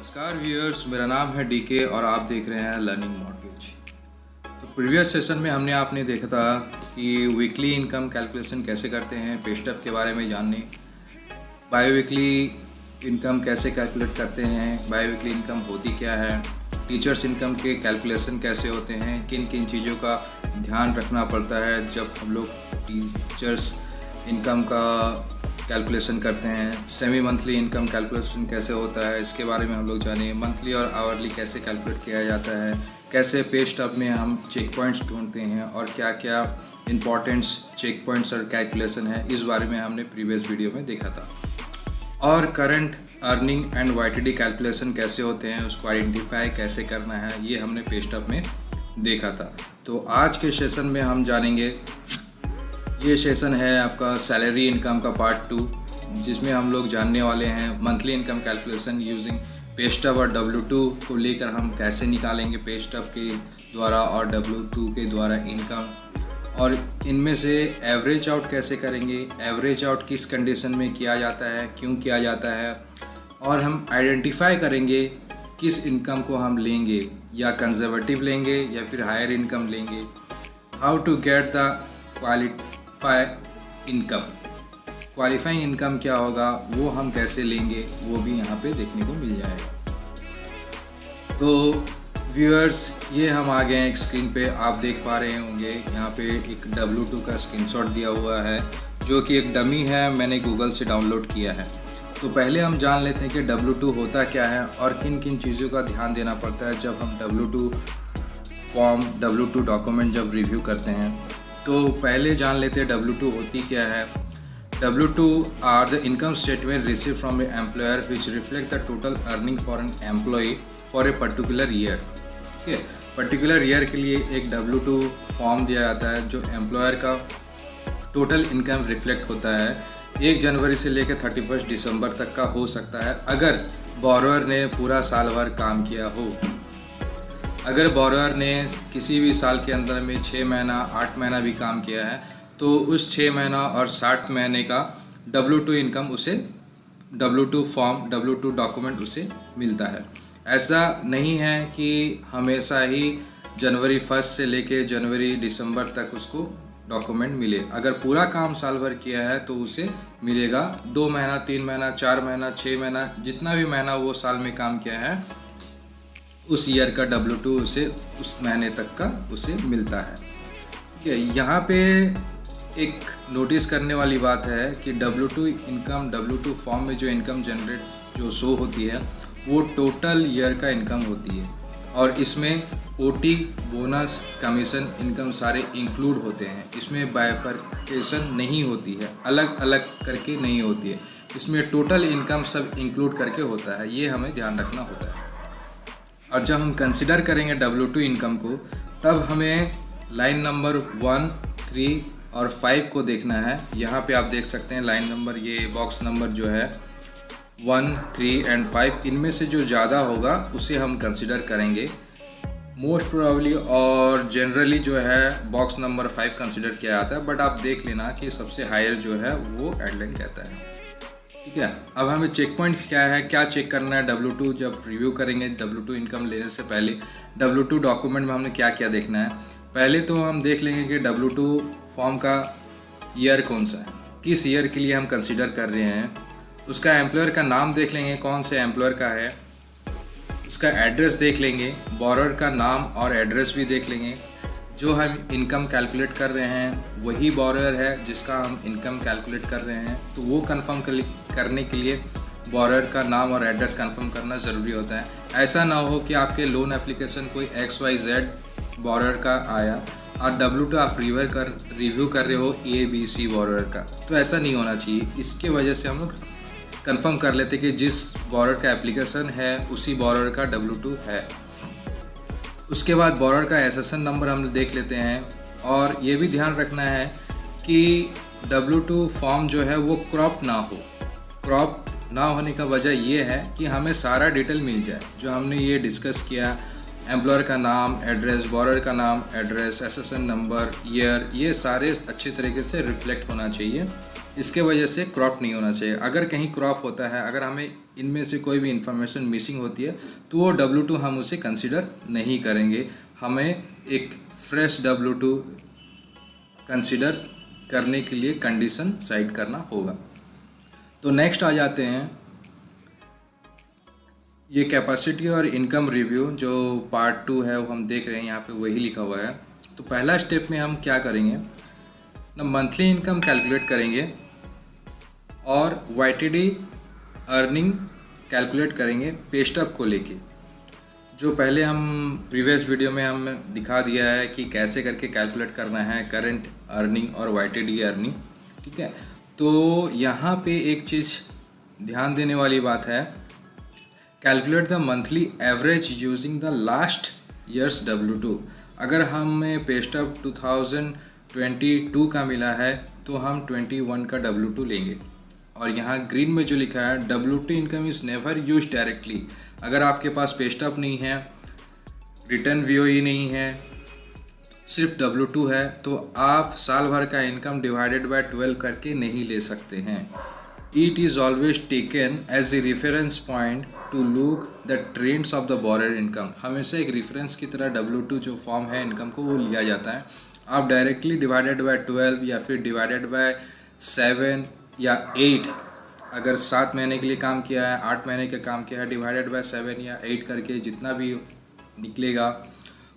नमस्कार व्यूअर्स, मेरा नाम है डीके और आप देख रहे हैं लर्निंग मॉर्गेज। तो प्रीवियस सेशन में हमने आपने देखा था कि वीकली इनकम कैलकुलेशन कैसे करते हैं, पे स्टब के बारे में जानने, बाई वीकली इनकम कैसे कैलकुलेट करते हैं, बाई वीकली इनकम होती क्या है, टीचर्स इनकम के कैलकुलेशन कैसे होते हैं, किन किन चीज़ों का ध्यान रखना पड़ता है जब हम लोग टीचर्स इनकम का कैलकुलेशन करते हैं, सेमी मंथली इनकम कैलकुलेशन कैसे होता है इसके बारे में हम लोग जाने, मंथली और आवरली कैसे कैलकुलेट किया जाता है, कैसे पे स्टब में हम चेक पॉइंट्स ढूंढते हैं और क्या क्या इंपॉर्टेंट्स चेक पॉइंट्स और कैलकुलेशन है, इस बारे में हमने प्रीवियस वीडियो में देखा था। और current earning and YTD calculation कैसे होते हैं, उसको आइडेंटिफाई कैसे करना है, ये हमने पे स्टब में देखा था। तो आज के सेशन में हम जानेंगे, ये सेशन है आपका सैलरी इनकम का पार्ट 2, जिसमें हम लोग जानने वाले हैं monthly income calculation using pay stub और W2 को लेकर हम कैसे निकालेंगे पे स्टब के द्वारा और W2 के द्वारा इनकम, और इनमें से एवरेज आउट कैसे करेंगे, एवरेज आउट किस कंडीशन में किया जाता है, क्यों किया जाता है, और हम आइडेंटिफाई करेंगे किस इनकम को हम लेंगे, या कंजर्वेटिव लेंगे या फिर हायर इनकम लेंगे, how to get the qualifying income क्या होगा, वो हम कैसे लेंगे, वो भी यहाँ पे देखने को मिल जाएगा। तो व्यूअर्स, ये हम आ गए हैं एक स्क्रीन पे, आप देख पा रहे होंगे यहाँ पे एक W2 का स्क्रीनशॉट दिया हुआ है जो कि एक डमी है, मैंने गूगल से डाउनलोड किया है। तो पहले हम जान लेते हैं कि W2 होता क्या है और किन किन चीज़ों का ध्यान देना पड़ता है जब हम W2 फॉर्म, W2 डॉक्यूमेंट जब रिव्यू करते हैं। तो पहले जान लेते हैं W2 होती क्या है। W2 are the income statement receive from a employer which reflect the total earning for an employee for a particular year. ठीक है, पर्टिकुलर ईयर के लिए एक W2 फॉर्म दिया जाता है जो एम्प्लॉयर का टोटल इनकम रिफ्लेक्ट होता है। 1 जनवरी से लेकर 31 दिसंबर तक का हो सकता है अगर बोरोअर ने पूरा साल भर काम किया हो। अगर बोरोअर ने किसी भी साल के अंदर में 6 महीना 8 महीना भी काम किया है तो उस 6 महीना और 60 महीने का W2 इनकम उसे, W2 फॉर्म, W2 डॉक्यूमेंट उसे मिलता है। ऐसा नहीं है कि हमेशा ही जनवरी 1 से लेके जनवरी दिसंबर तक उसको डॉक्यूमेंट मिले। अगर पूरा काम साल भर किया है तो उसे मिलेगा 2 महीना, 3 महीना, 4 महीना, 6 महीना, जितना भी महीना वो साल में काम किया है उस ईयर का W2 उसे उस महीने तक का उसे मिलता है। ठीक है, यहाँ पे एक नोटिस करने वाली बात है कि W2 इनकम, W2 फॉर्म में जो इनकम जनरेट जो शो होती है वो टोटल ईयर का इनकम होती है और इसमें OT, बोनस, कमीशन इनकम सारे इंक्लूड होते हैं। इसमें बाइफरकेशन नहीं होती है, अलग अलग करके नहीं होती है, इसमें टोटल इनकम सब इंक्लूड करके होता है, ये हमें ध्यान रखना होता है। और जब हम कंसिडर करेंगे W2 इनकम को, तब हमें लाइन नंबर 1, 3 और 5 को देखना है। यहाँ पे आप देख सकते हैं लाइन नंबर, ये बॉक्स नंबर जो है 1, 3 एंड 5, इनमें से जो ज़्यादा होगा उसे हम कंसिडर करेंगे मोस्ट प्रोबेबली, और जनरली जो है बॉक्स नंबर 5 कंसिडर किया जाता है, बट आप देख लेना कि सबसे हायर जो है वो हेडलाइन कहता है। ठीक है, अब हमें चेक पॉइंट क्या है, क्या चेक करना है W2 जब रिव्यू करेंगे। W2 इनकम लेने से पहले W2 डॉक्यूमेंट में हमने क्या क्या देखना है। पहले तो हम देख लेंगे कि W2 फॉर्म का ईयर कौन सा है, किस ईयर के लिए हम कंसिडर कर रहे हैं। उसका एम्प्लॉयर का नाम देख लेंगे, कौन से एम्प्लॉयर का है, उसका एड्रेस देख लेंगे, बोरोअर का नाम और एड्रेस भी देख लेंगे। जो हम इनकम कैलकुलेट कर रहे हैं वही बोरोअर है जिसका हम इनकम कैलकुलेट कर रहे हैं, तो वो कंफर्म करने के लिए बोरोअर का नाम और एड्रेस कंफर्म करना ज़रूरी होता है। ऐसा ना हो कि आपके लोन एप्लीकेशन कोई XYZ बोरोअर का आया और W2 आप रिव्यू कर रहे हो ABC बोरोअर का, तो ऐसा नहीं होना चाहिए। इसके वजह से हम लोग कंफर्म कर लेते कि जिस बोरोअर का एप्लीकेशन है उसी बोरोअर का W2 है। उसके बाद बोरोअर का SSN नंबर हम देख लेते हैं, और ये भी ध्यान रखना है कि W2 फॉर्म जो है वो क्रॉप ना हो। क्रॉप ना होने का वजह ये है कि हमें सारा डिटेल मिल जाए जो हमने ये डिस्कस किया, एम्प्लॉयर का नाम, एड्रेस, बोरोअर का नाम, एड्रेस, SSN नंबर, ईयर, ये सारे अच्छी तरीके से रिफ्लेक्ट होना चाहिए। इसके वजह से क्रॉप नहीं होना चाहिए। अगर कहीं क्रॉप होता है, अगर हमें इनमें से कोई भी इंफॉर्मेशन मिसिंग होती है तो वो W2 हम उसे कंसिडर नहीं करेंगे। हमें एक फ्रेश W2 कंसिडर करने के लिए कंडीशन साइड करना होगा। तो नेक्स्ट आ जाते हैं, ये कैपेसिटी और इनकम रिव्यू जो पार्ट 2 है वो हम देख रहे हैं, यहाँ पे वही लिखा हुआ है। तो पहला स्टेप में हम क्या करेंगे ना, मंथली इनकम कैलकुलेट करेंगे और YTD अर्निंग कैलकुलेट करेंगे पे स्टॉप को लेके। जो पहले हम प्रीवियस वीडियो में हम दिखा दिया है कि कैसे करके कैलकुलेट करना है करंट अर्निंग और YTD अर्निंग, ठीक है। तो यहाँ पे एक चीज़ ध्यान देने वाली बात है, calculate the monthly average using the last years W2। अगर हमें पे स्टॉप 2022 का मिला है तो हम 21 का W2 लेंगे। और यहाँ ग्रीन में जो लिखा है W2 income is never use directly. अगर आपके पास पे स्टॉप नहीं है, रिटर्न VOE नहीं है, सिर्फ W2 है, तो आप साल भर का इनकम डिवाइडेड बाय 12 करके नहीं ले सकते हैं। It is always taken as a reference point to look the trends of the borrower income. हमेशा एक रेफरेंस की तरह W2 जो फॉर्म है इनकम को वो लिया जाता है। आप डायरेक्टली डिवाइडेड बाय 12 या फिर डिवाइडेड बाय 7 या 8, अगर 7 महीने के लिए काम किया है, 8 महीने का काम किया है, डिवाइडेड बाय 7 या 8 करके जितना भी निकलेगा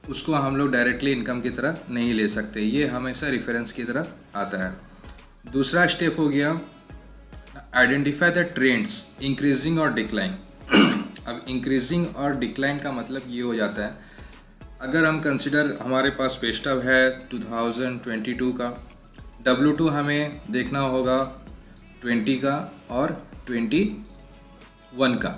उसको हम लोग डायरेक्टली इनकम की तरह नहीं ले सकते। ये हमेशा रेफरेंस की तरह आता है। दूसरा स्टेप हो गया आइडेंटिफाई द ट्रेंड्स इंक्रीजिंग और डिक्लाइन। अब इंक्रीजिंग और डिक्लाइन का मतलब ये हो जाता है, अगर हम कंसिडर हमारे पास पे स्टॉप है 2022 का, W2 हमें देखना होगा 20 का और 21 का।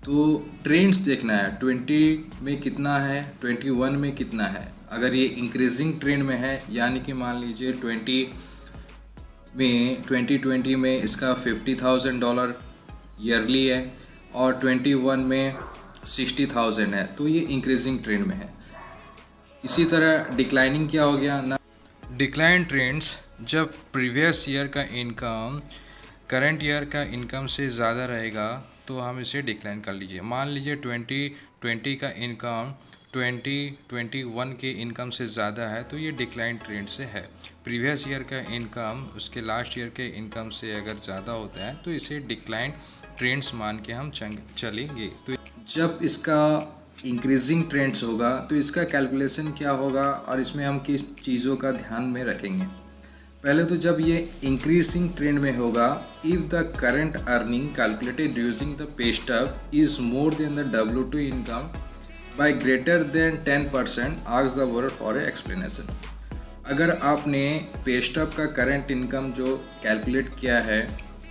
तो ट्रेंड्स देखना है 20 में कितना है, 21 में कितना है। अगर ये इंक्रीजिंग ट्रेंड में है, यानी कि मान लीजिए 2020 में इसका $50,000 ईयरली है और 21 में 60,000 है, तो ये इंक्रीजिंग ट्रेंड में है। इसी तरह डिक्लाइनिंग क्या हो गया ना, डिक्लाइन ट्रेंड्स जब प्रीवियस ईयर का इनकम करंट ईयर का इनकम से ज़्यादा रहेगा तो हम इसे डिक्लाइन कर लीजिए। मान लीजिए 2020 का इनकम 2021 के इनकम से ज़्यादा है तो ये डिक्लाइन ट्रेंड से है। प्रीवियस ईयर का इनकम उसके लास्ट ईयर के इनकम से अगर ज़्यादा होता है तो इसे डिक्लाइन ट्रेंड्स मान के हम चलेंगे। तो जब इसका इंक्रीजिंग ट्रेंड्स होगा तो इसका कैलकुलेशन क्या होगा और इसमें हम किस चीज़ों का ध्यान में रखेंगे। पहले तो जब ये इंक्रीजिंग ट्रेंड में होगा, if the current earning calculated using the pay stub is more than the W2 income by greater than 10%, ask the borer for a explanation. अगर आपने पे स्टॉप का करंट इनकम जो कैलकुलेट किया है,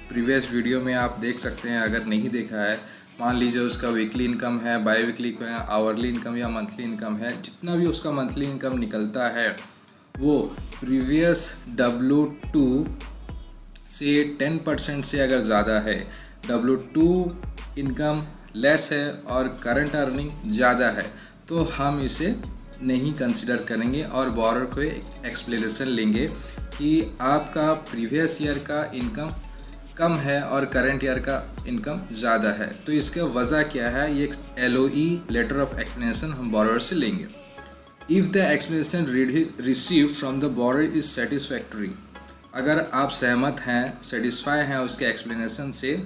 प्रीवियस वीडियो में आप देख सकते हैं, अगर नहीं देखा है, मान लीजिए उसका वीकली इनकम है, बाई वीकली आवरली इनकम या मंथली इनकम है, जितना भी उसका मंथली इनकम निकलता है वो प्रीवियस W2 से 10% से अगर ज़्यादा है, W2 इनकम लेस है और करंट अर्निंग ज़्यादा है, तो हम इसे नहीं कंसिडर करेंगे और बोरर को एक्सप्लेनेशन लेंगे कि आपका प्रीवियस ईयर का इनकम कम है और करंट ईयर का इनकम ज़्यादा है, तो इसका वजह क्या है, ये LOE लेटर ऑफ एक्सप्लेनेशन हम बोरर से लेंगे। If the explanation received from the borrower is satisfactory, अगर आप सहमत हैं, सेटिस्फाई हैं उसके एक्सप्लेनेशन से,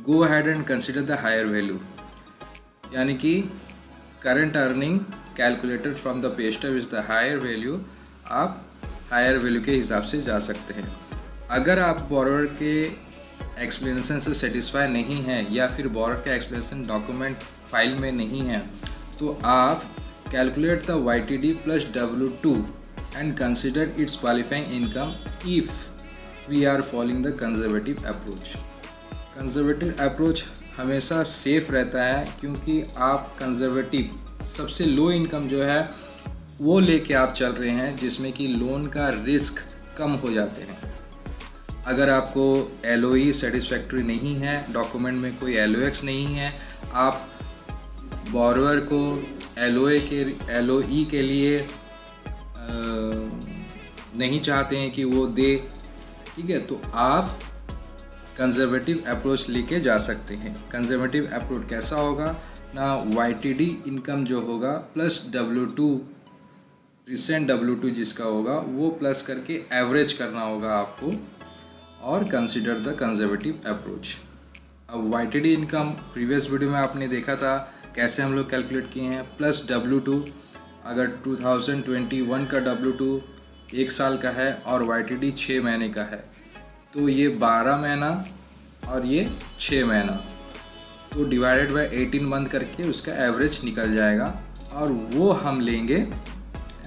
go ahead and consider the higher value, यानी कि current earning calculated from the pay stub is the higher value, आप हायर वैल्यू के हिसाब से जा सकते हैं। अगर आप बोरर के एक्सप्लेनेशन से सेटिस्फाई नहीं हैं या फिर बोरर का एक्सप्लेनेशन डॉक्यूमेंट फाइल में नहीं है, तो आप calculate the YTD plus W2 and consider its qualifying income if we are following the conservative approach. Conservative approach हमेशा सेफ रहता है, क्योंकि आप कंजर्वेटिव सबसे लो इनकम जो है वो लेके आप चल रहे हैं, जिसमें कि लोन का रिस्क कम हो जाते हैं। अगर आपको LOE सेटिस्फैक्ट्री नहीं है, डॉक्यूमेंट में कोई LOX नहीं है, आप बोरोवर को LOE के लिए नहीं चाहते हैं कि वो दे, ठीक है, तो आप कंजर्वेटिव अप्रोच लेके जा सकते हैं। कंजर्वेटिव अप्रोच कैसा होगा ना, YTD इनकम जो होगा प्लस W2, रिसेंट W2 जिसका होगा वो प्लस करके एवरेज करना होगा आपको और कंसिडर द कंजर्वेटिव अप्रोच। अब YTD इनकम प्रीवियस वीडियो में आपने देखा था कैसे हम लोग कैलकुलेट किए हैं, प्लस W2। अगर 2021 का W2 1 साल का है और YTD 6 महीने का है, तो ये 12 महीना और ये 6 महीना, तो डिवाइडेड बाय 18 मंथ करके उसका एवरेज निकल जाएगा और वो हम लेंगे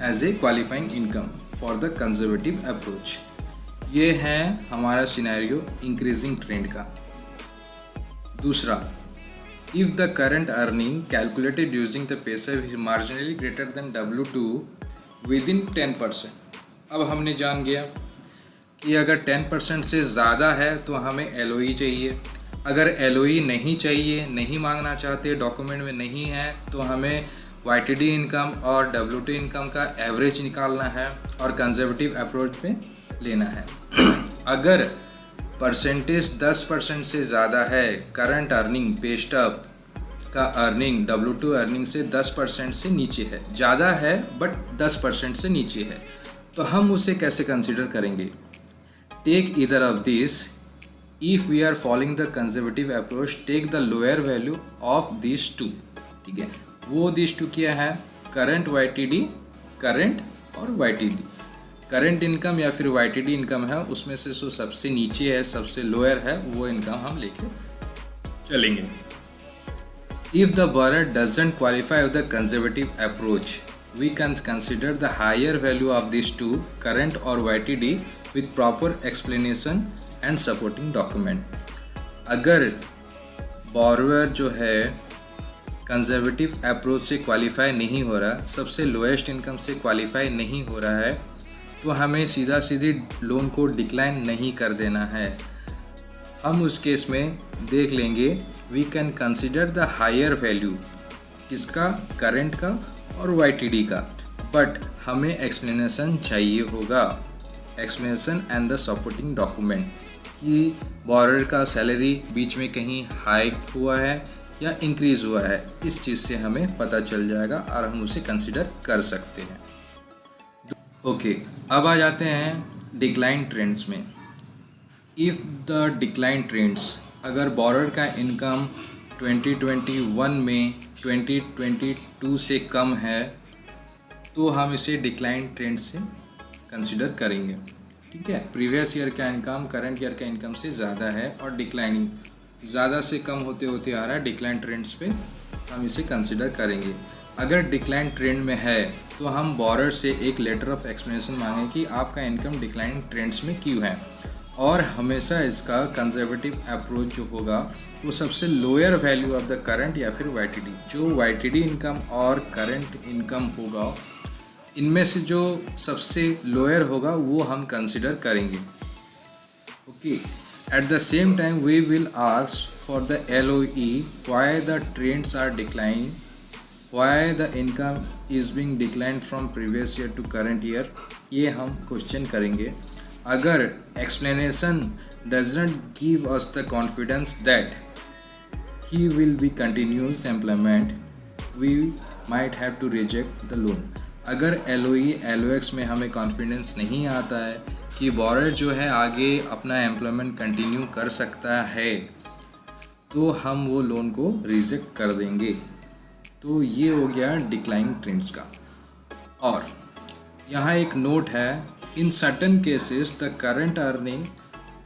as a qualifying income for the conservative approach. ये है हमारा सिनेरियो इंक्रीजिंग ट्रेंड का। दूसरा, if the current earning calculated using the pacer is marginally greater than W2 within 10%। अब हमने जान गया कि अगर 10% से ज़्यादा है तो हमें LOE चाहिए। अगर LOE नहीं चाहिए, नहीं मांगना चाहते, डॉक्यूमेंट में नहीं है, तो हमें YTD इनकम और W2 इनकम का एवरेज निकालना है और कंजर्वेटिव अप्रोच पे लेना है। अगर परसेंटेज 10% से ज़्यादा है, करंट अर्निंग पे स्टब का अर्निंग W2 अर्निंग से 10% से नीचे है, ज़्यादा है बट 10% से नीचे है, तो हम उसे कैसे कंसिडर करेंगे? Take either of this. If we are following the conservative approach, take the lower value of this two. ठीक है, वो दिस टू क्या है? करंट YTD, करंट और YTD। करंट इनकम या फिर YTD इनकम है, उसमें से जो सबसे नीचे है, सबसे लोअर है, वो इनकम हम लेके चलेंगे। If the borrower doesn't qualify with the conservative approach, we can consider the higher value of these two, current और YTD, with proper explanation and supporting document। अगर borrower जो है कंजर्वेटिव अप्रोच से क्वालिफाई नहीं हो रहा, सबसे लोएस्ट इनकम से क्वालिफाई नहीं हो रहा है, तो हमें सीधा सीधी लोन को डिक्लाइन नहीं कर देना है। हम उस केस में देख लेंगे, we can consider the higher value, किसका? करंट का और YTD का, बट हमें एक्सप्लेनेशन चाहिए होगा, explanation and the supporting document कि बॉरर का सैलरी बीच में कहीं हाइक हुआ है या इंक्रीज़ हुआ है, इस चीज़ से हमें पता चल जाएगा और हम उसे कंसिडर कर सकते हैं। ओके, अब आ जाते हैं डिक्लाइन ट्रेंड्स में। इफ़ द डिक्लाइन ट्रेंड्स, अगर बॉरर का इनकम 2021 में 2022 से कम है, तो हम इसे डिक्लाइन ट्रेंड से कंसिडर करेंगे। ठीक है, प्रीवियस ईयर का इनकम करंट ईयर का इनकम से ज़्यादा है और डिक्लाइनिंग ज़्यादा से कम होते होते आ रहा है, डिक्लाइन ट्रेंड्स पे हम इसे कंसिडर करेंगे। अगर डिक्लाइन ट्रेंड में है तो हम बॉरर से एक लेटर ऑफ एक्सप्लेनेशन मांगें कि आपका इनकम डिक्लाइन ट्रेंड्स में क्यों है, और हमेशा इसका कंजर्वेटिव अप्रोच जो होगा वो सबसे lower value of the current या फिर YTD, जो YTD इनकम और करंट इनकम होगा, इनमें से जो सबसे लोअर होगा वो हम कंसिडर करेंगे। Okay, at the same time we will ask for the LOE, why the trends are declining, why the income is being declined from previous year to current year, ये हम क्वेश्चन करेंगे। अगर explanation doesn't give us the confidence that he will be continuous employment, we might have to reject the loan। अगर LOE LOX में हमें confidence नहीं आता है कि बॉरर जो है आगे अपना एम्प्लॉयमेंट कंटिन्यू कर सकता है, तो हम वो लोन को रिजेक्ट कर देंगे। तो ये हो गया डिक्लाइन ट्रेंड्स का। और यहाँ एक नोट है, in certain cases the current earning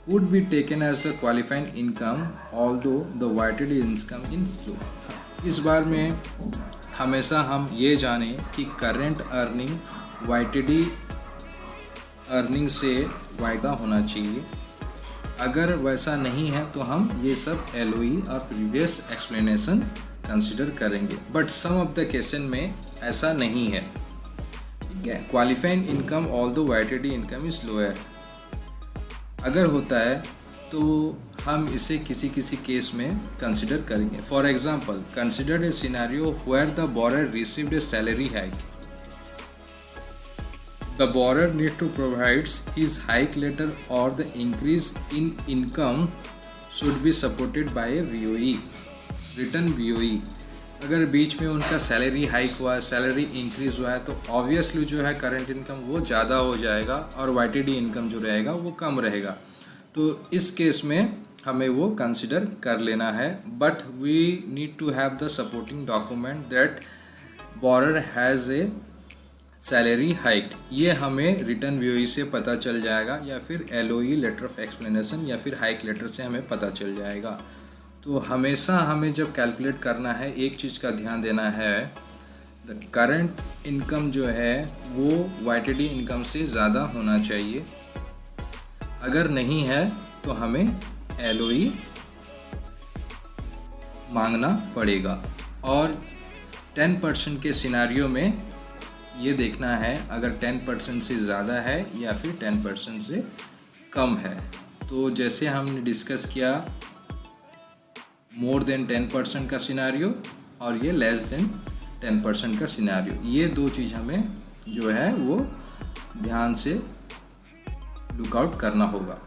could be taken as the qualifying income although the YTD income in low. इस बार में हमेशा हम ये जानें कि करंट अर्निंग YTD अर्निंग से वायदा होना चाहिए। अगर वैसा नहीं है तो हम ये सब LOE और प्रीवियस एक्सप्लेनेशन कंसिडर करेंगे, but some of the cases में ऐसा नहीं है। ठीक है, qualifying income although YTD income is lower, अगर होता है तो हम इसे किसी किसी केस में कंसिडर करेंगे। For example, consider a scenario where the borrower received a salary hike The borrower need to provide his hike letter or the increase in income should be supported by a VOE, written VOE। अगर बीच में उनका salary hike हुआ है, salary increase हुआ है, तो obviously जो है करंट इनकम वो ज़्यादा हो जाएगा और YTD इनकम जो रहेगा वो कम रहेगा। तो इस केस में हमें वो कंसिडर कर लेना है, but we need to have the supporting document that borrower has a salary hike. ये हमें रिटर्न VOE से पता चल जाएगा, या फिर LOE लेटर ऑफ एक्सप्लेनेशन या फिर हाइक लेटर से हमें पता चल जाएगा। तो हमेशा हमें जब कैलकुलेट करना है एक चीज़ का ध्यान देना है, द करंट इनकम जो है वो YTD इनकम से ज़्यादा होना चाहिए। अगर नहीं है तो हमें LOE मांगना पड़ेगा। और 10% के सिनारियो में ये देखना है अगर 10% से ज़्यादा है या फिर 10% से कम है। तो जैसे हमने डिस्कस किया मोर देन 10% का सिनारियो और ये लेस देन 10% का सिनारियो, ये दो चीज़ हमें जो है वो ध्यान से लुकआउट करना होगा।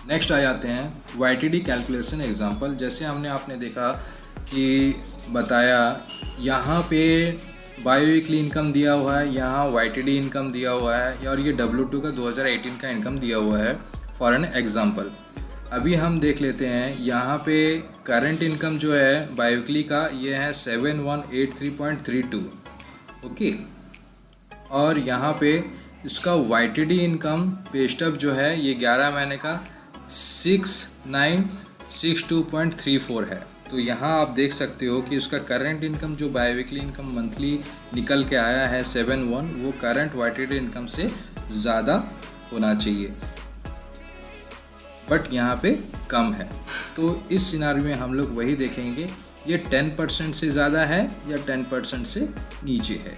नेक्स्ट आ जाते हैं YTD कैलकुलेशन एग्जांपल। जैसे हमने आपने देखा कि बताया यहाँ पे बायोवीकली इनकम दिया हुआ है, यहाँ YTD इनकम दिया हुआ है और ये W2 का 2018 का इनकम दिया हुआ है फॉर एन एग्जांपल। अभी हम देख लेते हैं यहाँ पे करंट इनकम जो है बायोवीकली का ये है 7183.32, ओके। और यहाँ पे इसका YTD इनकम पे स्टब जो है ये 11 महीने का 6962.34 है। तो यहाँ आप देख सकते हो कि उसका करंट इनकम जो बायोवीकली इनकम मंथली निकल के आया है 71, वो करंट YTD इनकम से ज़्यादा होना चाहिए, बट यहाँ पे कम है। तो इस सिनारियो में हम लोग वही देखेंगे ये 10% से ज़्यादा है या 10% से नीचे है,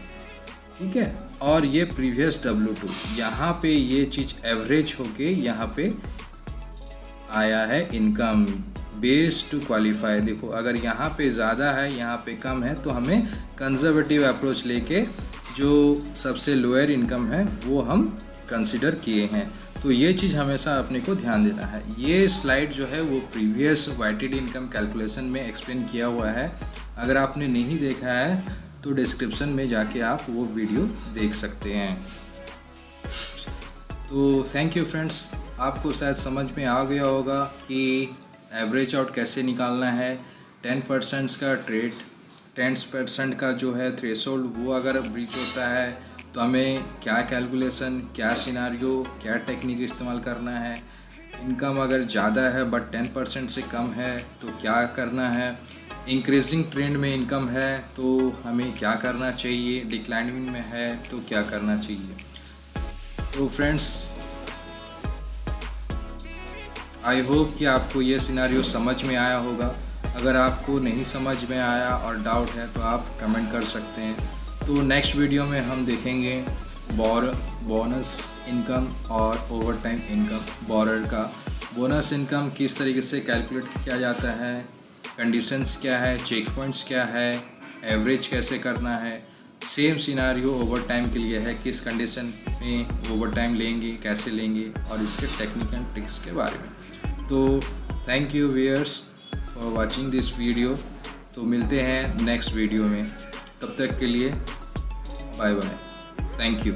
ठीक है। और ये प्रीवियस W2, यहाँ पे ये चीज़ एवरेज होके यहाँ पे आया है इनकम बेस टू क्वालिफाई। देखो अगर यहाँ पे ज़्यादा है यहाँ पे कम है तो हमें कंजर्वेटिव अप्रोच लेके जो सबसे लोअर इनकम है वो हम कंसिडर किए हैं। तो ये चीज़ हमेशा अपने को ध्यान देना है। ये स्लाइड जो है वो प्रीवियस YTD इनकम कैलकुलेशन में एक्सप्लेन किया हुआ है। अगर आपने नहीं देखा है तो डिस्क्रिप्शन में जाके आप वो वीडियो देख सकते हैं। तो थैंक यू फ्रेंड्स, आपको शायद समझ में आ गया होगा कि एवरेज आउट कैसे निकालना है। 10% का 10% का जो है थ्रेशोल्ड वो अगर ब्रीच होता है तो हमें क्या कैलकुलेशन, क्या सिनारियो, क्या टेक्निक इस्तेमाल करना है। इनकम अगर ज़्यादा है बट 10% से कम है तो क्या करना है। इंक्रीजिंग ट्रेंड में इनकम है तो हमें क्या करना चाहिए, डिक्लाइनिंग में है तो क्या करना चाहिए। तो फ्रेंड्स आई होप कि आपको ये सिनारियो समझ में आया होगा। अगर आपको नहीं समझ में आया और डाउट है तो आप कमेंट कर सकते हैं। तो नेक्स्ट वीडियो में हम देखेंगे बोनस इनकम और ओवर टाइम इनकम। बोरर का बोनस इनकम किस तरीके से कैलकुलेट किया जाता है, कंडीशंस क्या है, चेक पॉइंट्स क्या है, एवरेज कैसे करना है। सेम सिनारियो ओवर टाइम के लिए है, किस कंडीशन में ओवर टाइम लेंगे, कैसे लेंगे और इसके टेक्निक एंड ट्रिक्स के बारे में। तो thank you viewers for watching this video. तो मिलते हैं नेक्स्ट वीडियो में, तब तक के लिए बाय बाय, थैंक यू।